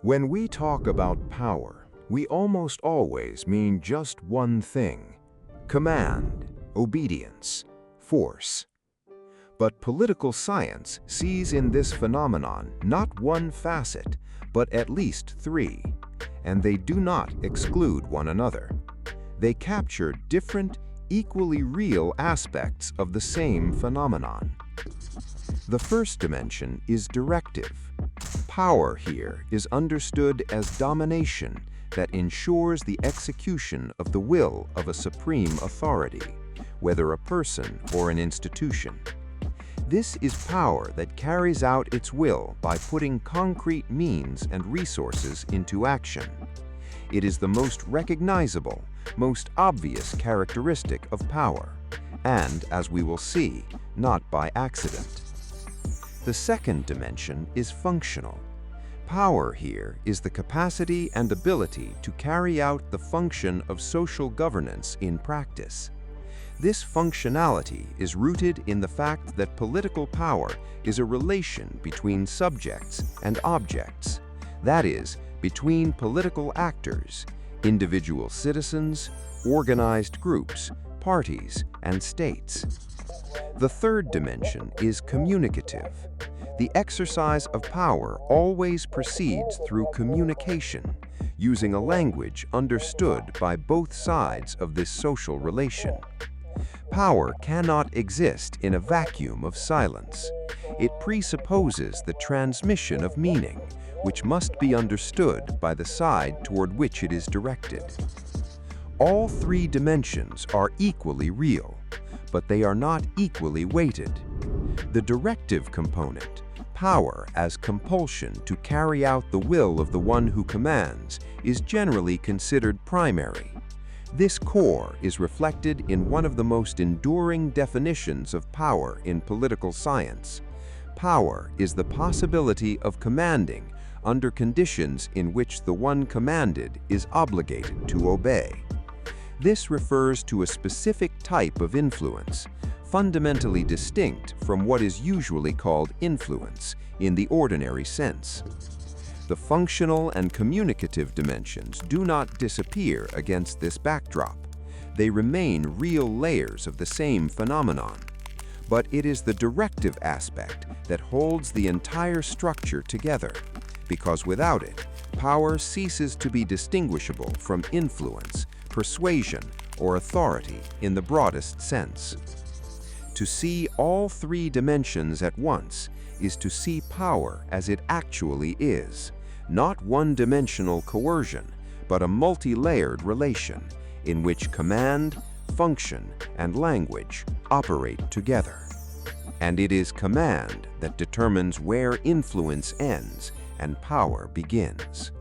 When we talk about power, we almost always mean just one thing: command, obedience, force. But political science sees in this phenomenon not one facet, but at least three, and they do not exclude one another. They capture different, equally real aspects of the same phenomenon. The first dimension is directive. Power here is understood as domination that ensures the execution of the will of a supreme authority, whether a person or an institution. This is power that carries out its will by putting concrete means and resources into action. It is the most recognizable, most obvious characteristic of power, and, as we will see, not by accident. The second dimension is functional. Power here is the capacity and ability to carry out the function of social governance in practice. This functionality is rooted in the fact that political power is a relation between subjects and objects, that is, between political actors, individual citizens, organized groups, parties, and states. The third dimension is communicative. The exercise of power always proceeds through communication, using a language understood by both sides of this social relation. Power cannot exist in a vacuum of silence. It presupposes the transmission of meaning, which must be understood by the side toward which it is directed. All three dimensions are equally real, but they are not equally weighted. The directive component, power as compulsion to carry out the will of the one who commands, is generally considered primary. This core is reflected in one of the most enduring definitions of power in political science. Power is the possibility of commanding under conditions in which the one commanded is obligated to obey. This refers to a specific type of influence, fundamentally distinct from what is usually called influence in the ordinary sense. The functional and communicative dimensions do not disappear against this backdrop. They remain real layers of the same phenomenon. But it is the directive aspect that holds the entire structure together, because without it, power ceases to be distinguishable from influence, persuasion, or authority in the broadest sense. To see all three dimensions at once is to see power as it actually is, not one-dimensional coercion, but a multi-layered relation in which command, function, and language operate together. And it is command that determines where influence ends and power begins.